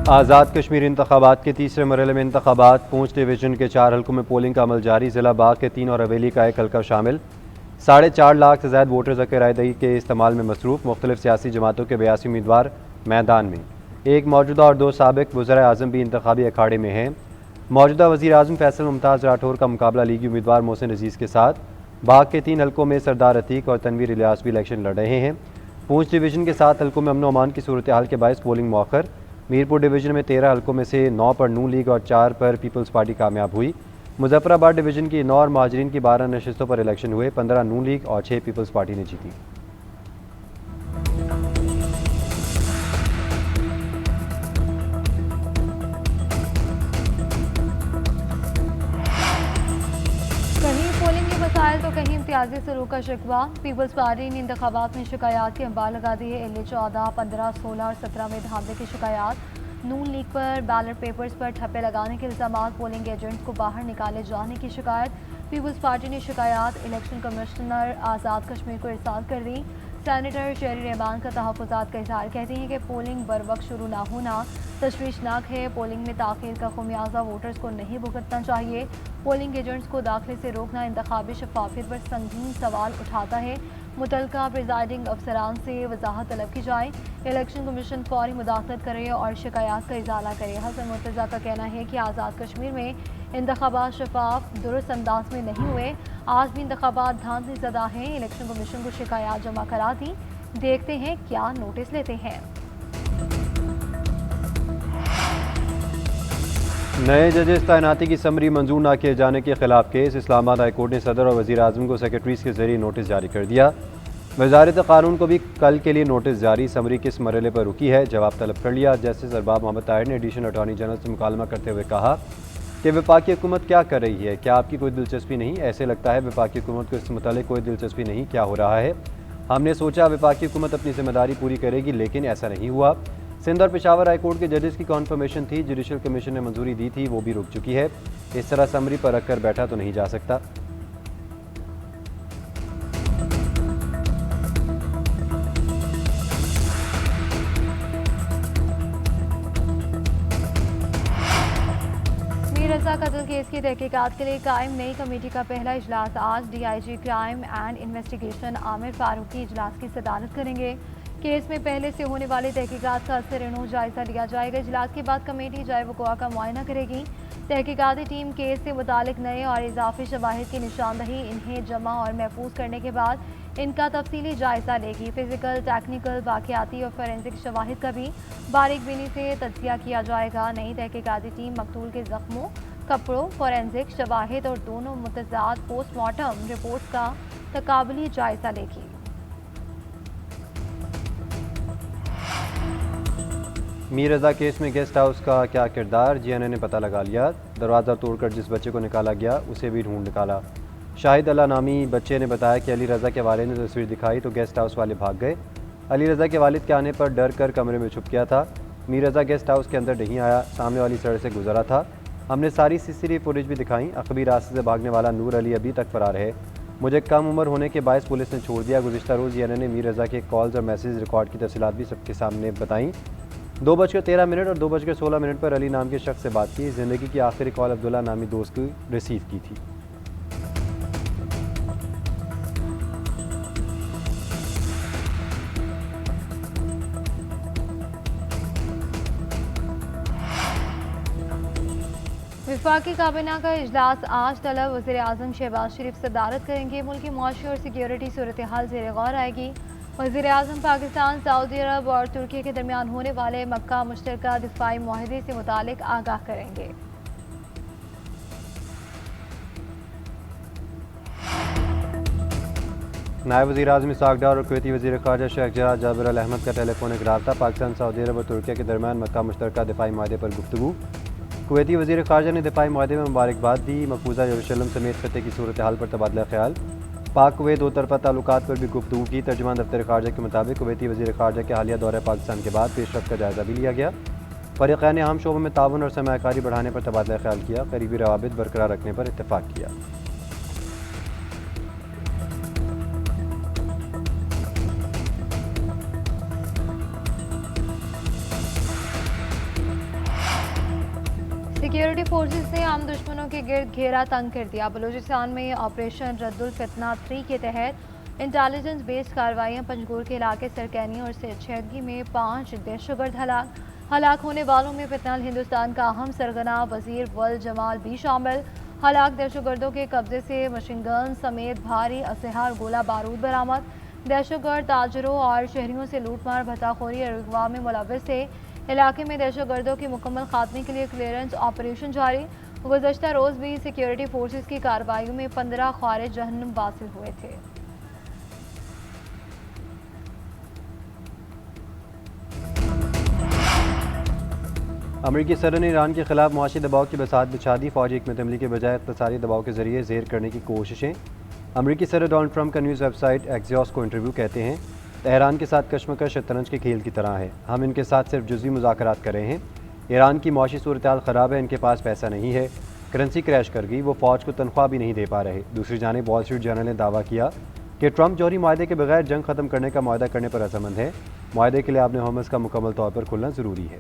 आज़ाद कश्मीर इंतखाबात के तीसरे मरहले में इंतखाबात पूंछ डिवीज़न के 4 हल्कों में पोलिंग का अमल जारी। ज़िला बाग के 3 और हवेली का 1 हल्का शामिल। 4.5 लाख से ज़्यादा वोटर्स रायदही के इस्तेमाल में मसरूफ़। मुख्तलिफ सियासी जमातों के 82 उम्मीदवार मैदान में। एक मौजूदा और 2 साबिक वज़ीर आज़म भी इंतखाबी अखाड़े में हैं। मौजूदा वज़ीर आज़म फैसल मुमताज़ राठौर का मुकाबला लीगी उम्मीदवार मोहसिन अजीज़ के साथ। बाग के 3 हल्कों में सरदार अतीक और तनवीर इलियास भी इलेक्शन लड़ रहे हैं। पूंछ डिवीज़न के 7 हल्कों में अमन अमान की सूरत हाल के बायस पोलिंग मौखर। मीरपुर डिवीज़न में 13 हल्कों में से 9 पर नून लीग और 4 पर पीपल्स पार्टी कामयाब हुई। मुजफ्फराबाद डिवीज़न की 9 और महाजरीन की 12 नशस्तों पर इलेक्शन हुए। 15 नून लीग और 6 पीपल्स पार्टी ने जीती। कहीं पोलिंग के मसाइल तो कहीं इम्तियाजी सलूक का शिकवा। पीपल्स पार्टी ने इंतखाबात में शिकायत की अंबार लगा दी है। LA 14, 15, 16 और 17 में धांधले की शिकायत। नून लीग पर बैलेट पेपर्स पर ठप्पे लगाने के इल्जाम। पोलिंग एजेंट्स को बाहर निकाले जाने की शिकायत। पीपल्स पार्टी ने शिकायत इलेक्शन कमिश्नर आज़ाद कश्मीर को इरसाल कर दी। सेनेटर शेरी रहमान का तहफ़्फ़ुज़ात का इज़हार। कहती हैं कि पोलिंग बर वक्त शुरू ना होना तशवीशनाक है। पोलिंग में ताख़ीर का खुमियाजा वोटर्स को नहीं भुगतना चाहिए। पोलिंग एजेंट्स को दाखिले से रोकना इंतखाबी शफाफियत पर संगीन सवाल उठाता है। मुतलका प्रिजाइडिंग अफसरान से वजाहत तलब की जाए। इलेक्शन कमीशन फौरी मुदाखलत करे और शिकायत का इजाला करे। हसन मुर्तज़ा का कहना है कि आज़ाद कश्मीर में इंतखाबात शफाफ दुरुस्त अंदाज में नहीं हुए। आज भी इंतखाबात धांधली ज़दा हैं। इलेक्शन कमीशन को शिकायत जमा करा दी। देखते हैं क्या नोटिस लेते हैं। नए जजेस तैनाती की समरी मंजूर न किए जाने के खिलाफ केस। इस्लामाबाद हाईकोर्ट ने सदर और वज़ीर आज़म को सेक्रेटरीज के जरिए नोटिस जारी कर दिया। वजारत कानून को भी कल के लिए नोटिस जारी। समरी किस मरहले पर रुकी है, जवाब तलब कर लिया। जस्टिस अरबाब मोहम्मद ताहिर ने एडिशनल अटॉर्नी जनरल से मुकालमा करते हुए कहा कि वफाकी हुकूमत क्या कर रही है, क्या आपकी कोई दिलचस्पी नहीं? ऐसे लगता है वफाकी हुकूमत को इस मुतालिक कोई दिलचस्पी नहीं, क्या हो रहा है? हमने सोचा वफाकी हुकूमत अपनी जिम्मेदारी पूरी करेगी, लेकिन ऐसा नहीं हुआ। सिंध और पेशावर हाईकोर्ट के जजेस की कॉन्फर्मेशन थी, जुडिशल कमीशन ने मंजूरी दी थी, वो भी रुक चुकी है। इस तरह समरी पर रख कर बैठा तो नहीं जा सकता। मीर रज़ा कत्ल केस की तहकीकात के लिए कायम नई कमेटी का पहला इजलास आज। DIG crime and investigation Aamir Farooqui इजलास की सदारत करेंगे। केस में पहले से होने वाली तहकीकात का असर जायजा लिया जाएगा। इजलास के बाद कमेटी जाए वक़ुआ का मुआयना करेगी। तहकीकाती टीम केस से मुतालिक नए और इजाफी शवाहिद की निशानदही, इन्हें जमा और महफूज करने के बाद इनका तफसीली जायजा लेगी। फिजिकल, टेक्निकल, वाक़ियाती और फोरेंसिक शवाहिद का भी बारीक बीनी से तज्ज़िया किया जाएगा। नई तहकीकाती टीम मकतूल के ज़ख्मों, कपड़ों, फोरेंसिक शवाहिद और दोनों मुतज़ाद पोस्टमार्टम रिपोर्ट्स का तकाबली जायजा लेगी। मीर रज़ा केस में गेस्ट हाउस का क्या किरदार, GNA ने पता लगा लिया। दरवाज़ा तोड़कर जिस बच्चे को निकाला गया उसे भी ढूंढ निकाला। शाहिद अल्लाह नामी बच्चे ने बताया कि अली रज़ा के वालिद ने तस्वीर दिखाई तो गेस्ट हाउस वाले भाग गए। अली रज़ा के वालिद के आने पर डर कर कमरे में छुप गया था। मीर रज़ा गेस्ट हाउस के अंदर नहीं आया, सामने वाली सड़क से गुजरा था। हमने सारी CCTV फुटेज भी दिखाई। अकबी रास्ते से भागने वाला नूर अली अभी तक फरार है। मुझे कम उम्र होने के बायस पुलिस ने छोड़ दिया। गुज़िश्ता रोज़ GNA ने मीर रज़ा के कॉल्स और मैसेज रिकॉर्ड की तफसीलात भी सबके सामने बताई। 2:13 और 2:16 पर अली नाम के शख्स से बात की। ज़िंदगी की आखिरी कॉल अब्दुल्ला नामी दोस्त की रिसीव की थी। वफाकी काबीना का इजलास आज तलब। वज़ीर आज़म शहबाज शरीफ सदारत करेंगे। मुल्की मुआशी और सिक्योरिटी सूरत हाल ज़ेर गौर आएगी। वज़ीर आज़म पाकिस्तान, सऊदी अरब और तुर्की के दरमियान होने वाले मक्का मुश्तरका दिफाई मुआहदे से मुतालिक आगाह करेंगे। नायब वज़ीर आज़म इसहाक़ डार और कुवैती वज़ीर ख़ारजा शेख जराद जाबिर अल अहमद का टेलीफोनिक रब्ता। पाकिस्तान, सऊदी अरब और तुर्की के दरमियान मक्का मुश्तरका दिफाई मुआहदे पर गुफ्तगू। कुवैती वज़ीर ख़ारजा ने दिफाई मुआहदे में मुबारकबाद दी। मकबूजा यरूशलेम समेत खत्ते की सूरत हाल पर तबादला ख्याल। पाक कुवैत दो तरफ़ा ताल्लुकात पर भी गुफ्तगू की। तर्जुमान दफ्तर ख़ारजा के मुताबिक कुवैती वज़ीर ख़ारजा के हालिया दौरे पाकिस्तान के बाद पेशरफ्त का जायज़ा भी लिया गया। फ़रीक़ैन ने अहम शोबों में ताउन और सरमायाकारी बढ़ाने पर तबादला ख्याल किया। करीबी रवाबित बरकरार रखने पर इत्तेफ़ाक़ किया। सिक्योरिटी फोर्सेस ने आम दुश्मनों के गिर्द घेरा तंग कर दिया। बलूचिस्तान में ऑपरेशन रद्दुल फितना 3 के तहत इंटेलिजेंस बेस्ड कार्रवाइयां पंजगुर के इलाके सरकैनी और सेठगी में 5 दहशतगर्द हलाक होने वालों में फितनल हिंदुस्तान का अहम सरगना वजीर वल जमाल भी शामिल। हलाक दहशतगर्दों के कब्जे से मशीन गन समेत भारी असलहा और गोला बारूद बरामद। दहशतगर्द ताजरों और शहरियों से लूटमार भत्ताखोरी और अगवा में मुलव्वस थे। इलाके में दहशतगर्दों के मुकम्मल खात्मे के लिए क्लियरेंस ऑपरेशन जारी। गुज़श्ता रोज़ भी सिक्योरिटी फोर्सेस की कार्रवाइयों में 15 ख्वारिज जहन्नुम हासिल हुए थे। अमरीकी सदर ने ईरान के खिलाफ मुआशी दबाव की बसात बिछा दी। फौजी हिकमत अमली के बजाय इक़्तिसादी दबाव के जरिए ज़ेर करने की कोशिशें। अमरीकी सदर डोनाल्ड ट्रंप का न्यूज़ वेबसाइट एक्सियोस को इंटरव्यू कहते हैं, तेहरान के साथ कशमकश शतरंज के खेल की तरह है। हम इनके साथ सिर्फ जुज़वी मुज़ाकरात कर रहे हैं। ईरान की मुआशी सूरत-ए-हाल ख़राब है, इनके पास पैसा नहीं है, करेंसी क्रैश कर गई, वो फ़ौज को तनख्वाह भी नहीं दे पा रहे। दूसरी जानिब वॉल स्ट्रीट जर्नल ने दावा किया कि ट्रंप जौहरी माहदे के बगैर जंग ख़त्म करने का मुआहदा करने पर रज़ामंद है। मुआहदे के लिए आपने होमस का मुकम्मल तौर पर खुलना ज़रूरी है।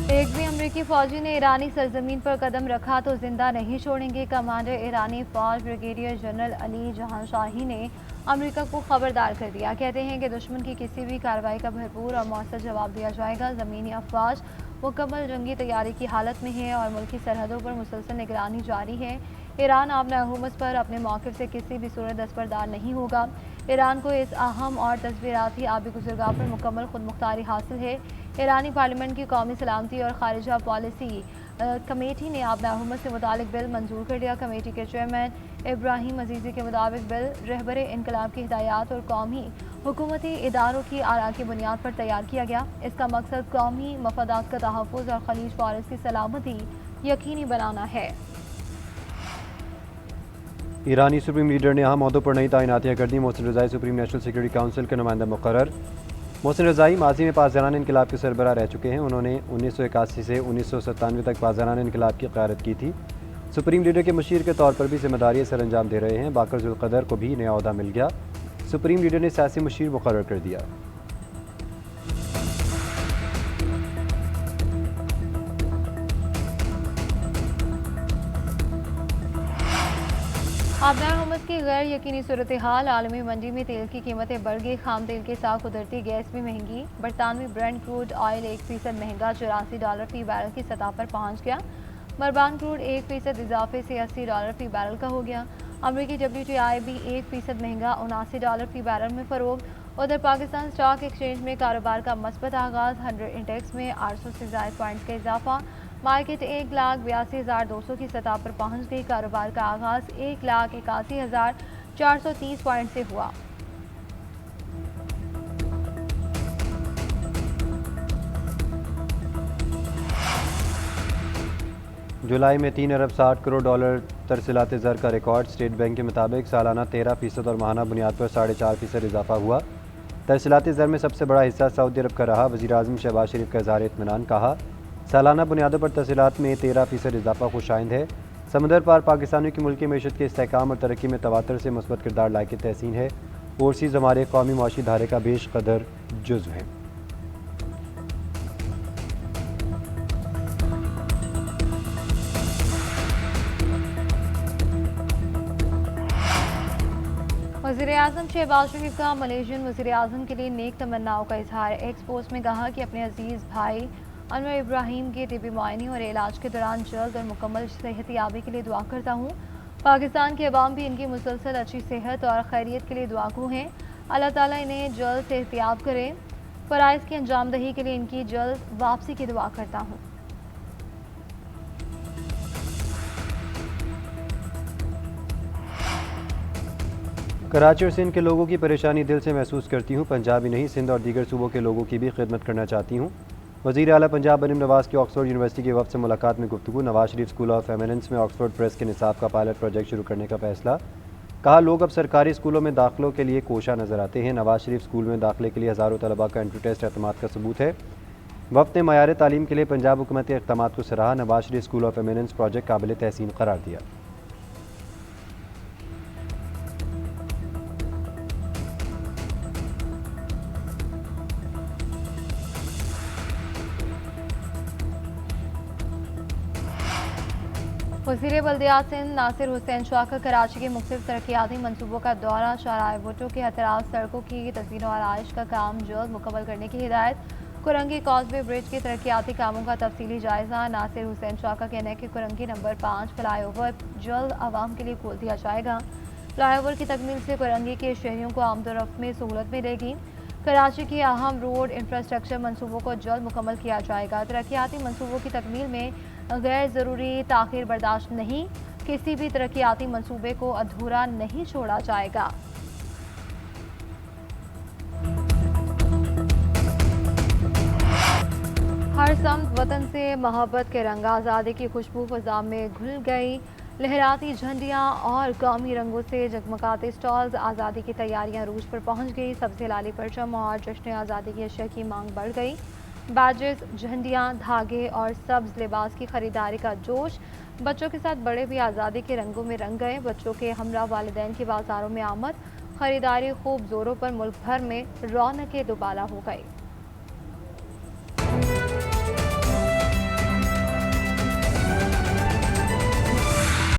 एक भी अमरीकी फौजी ने ईरानी सरजमीन पर कदम रखा तो जिंदा नहीं छोड़ेंगे। कमांडर ईरानी फौज ब्रिगेडियर जनरल अली जहांशाही ने अमेरिका को खबरदार कर दिया। कहते हैं कि दुश्मन की किसी भी कार्रवाई का भरपूर और मौसर जवाब दिया जाएगा। ज़मीनी अफवाज मुकम्मल जंगी तैयारी की हालत में है और मुल्की सरहदों पर मुसलसल निगरानी जारी है। ईरान आपने हुकूमत पर अपने मौक़िफ़ से किसी भी सूरत दस्तबरदार नहीं होगा। ईरान को इस अहम और तस्वीराती आबी गुज़रगाह पर मुकम्मल खुद मुख्तारी हासिल है। ईरानी पार्लियामेंट की कौमी सलामती और खारिजा पॉलिसी कमेटी ने आपने हुकूमत से मुतालिक बिल मंजूर कर लिया। कमेटी के चेयरमैन इब्राहिम अजीज़ी के मुताबिक बिल रहबर इनकलाब की हिदायत और कौमी हुकूमती इदारों की आरा की बुनियाद पर तैयार किया गया। इसका मकसद कौमी मफादात का तहफ़्फ़ुज़ और खलीज फारस की सलामती यकीनी बनाना है। ईरानी सुप्रीम लीडर ने अहम अहदों पर नई तैनातियाँ कर दी। Mohsen Rezaei supreme national security council के नुमाइंदा मुकर्रर। मोहसिन रज़ाई माजी में पासदारान इनकलाब के सरबराह रह चुके हैं। उन्होंने 1981 से 1997 तक पासदारान इनकलाब की क़यादत की थी। सुप्रीम लीडर के मशीर के तौर पर भी जिम्मेदारी सर अंजाम दे रहे हैं। बाकर ज़ुल्क़दर को भी नया ओहदा मिल गया। सुप्रीम लीडर ने सियासी मशीर मुकर्रर कर दिया। आबदार हुकूमत की गैर यकीनी सूरत हाल। आलमी मंडी में तेल की कीमतें बढ़ गई। खाम तेल के साथ कुदरती गैस भी महंगी। बरतानवी ब्रेंट क्रूड ऑयल 1% महंगा $84 फी बैरल की सतह पर पहुंच गया। मरबान क्रूड 1% इजाफे से $80 फी बैरल का हो गया। अमरीकी WTI भी 1% महंगा $79 फी बैरल में फ़रोग। उधर पाकिस्तान स्टॉक एक्सचेंज में कारोबार का मस्बत आगाज़। 100 इंडेक्स में 800 से ज़ायद पॉइंट्स का इजाफा। मार्केट 1,82,200 की सतह पर पहुंच गई। कारोबार का आगाज़ 1,81,430 पॉइंट से हुआ। जुलाई में 3 अरब 60 करोड़ डॉलर तरसीलात ज़र का रिकॉर्ड। स्टेट बैंक के मुताबिक सालाना 13% और माहाना बुनियाद पर 4.5% इजाफा हुआ। तरसीलात ज़र में सबसे बड़ा हिस्सा सऊदी अरब का रहा। वज़ीर आज़म शहबाज शरीफ का इज़हार इत्मीनान। कहा, सालाना बुनियादों पर तरसीलात में 13% इजाफा खुशाइंद है। समंदर पार पाकिस्तानियों की मुल्की मईशत के इस्तेहकाम और तरक्की में तवातर से मुस्बत किरदार लायक तहसीन है। ओवरसीज़ हमारे कौमी मुआशी धारे का बेश कदर जुज़्व है। वज़ीर-ए-आज़म शहबाज शरीफ का मलेशियन वज़ीर-ए-आज़म के लिए नेक तमन्नाओं का इजहार। एक्स पोस्ट में कहा कि अपने अजीज़ भाई अनवर इब्राहिम के तिबी मुआयने और इलाज के दौरान जल्द और मुकम्मल सेहतियाबी के लिए दुआ करता हूँ। पाकिस्तान के अवाम भी इनकी मुसलसल अच्छी सेहत और खैरियत के लिए दुआगो हैं। अल्लाह ताला इन्हें जल्द सेहतियाब करे। फ़राइज़ की अंजामदही के लिए इनकी जल्द वापसी की दुआ करता हूँ। कराची और सिंध के लोगों की परेशानी दिल से महसूस करती हूँ। पंजाब ही नहीं, सिंध और दीगर सूबों के लोगों की भी खिदमत करना चाहती हूँ। वज़ीर आला पंजाब बनीम नवाज़ की ऑक्सफोर्ड यूनिवर्सिटी के वफ़द से मुलाकात में गुफ्तगू। Nawaz Sharif school of eminence में ऑक्सफोर्ड प्रेस के निसाब का पायलट प्रोजेक्ट शुरू करने का फैसला। कहा, लोग अब सरकारी स्कूलों में दाखिलों के लिए कोशा नज़र आते हैं। नवाज शरीफ स्कूल में दाखिले के लिए हज़ारों तलबा का एंट्री टेस्ट एतमाद का सबूत है। वफ़द ने मयार तालीम के लिए पंजाब हुकूमत के इक़दामात को सराहा। Nawaz Sharif school of eminence project काबिल तहसीन करार दिया। वज़ीर बल्दियात सिंध नासिर हुसैन शाह का कराची के मुख्तलिफ तरक्याती मनसूबों का दौरा। शराय वोटों के अतराफ सड़कों की तज़मीन और आराइश का काम जल्द मुकम्मल करने की हिदायत। कुरंगी कॉजवे ब्रिज के तरक्याती कामों का तफसीली जायजा। नासिर हुसैन शाह का कहना है कि कुरंगी नंबर 5 फ्लाईओवर जल्द आवाम के लिए खोल दिया जाएगा। फ्लाईओवर की तकमील से कुरंगी के शहरियों को आमदोरफ्त में सहूलत मिलेगी। कराची की अहम रोड इंफ्रास्ट्रक्चर मनसूबों को जल्द मुकम्मल किया जाएगा। तरक्याती मनसूबों की तकमील में गैर ज़रूरी ताख़ीर बर्दाश्त नहीं। किसी भी तरक्याती मनसूबे को अधूरा नहीं छोड़ा जाएगा। हर समत वतन से मोहब्बत के रंग, आज़ादी की खुशबू फ़ज़ा में घुल गई। लहराती झंडियाँ और कौमी रंगों से जगमगाते स्टॉल्स, आज़ादी की तैयारियाँ रूज पर पहुँच गई। सबसे लाली परचम और जश्न आज़ादी की अशिया की मांग बढ़ गई। बैजेस, झंडियाँ, धागे और सब्ज़ लिबास की खरीदारी का जोश। बच्चों के साथ बड़े भी आज़ादी के रंगों में रंग गए। बच्चों के हमरा वालिदैन की बाज़ारों में आमद, खरीदारी खूब जोरों पर। मुल्क भर में रौनकें दुबाला हो गई।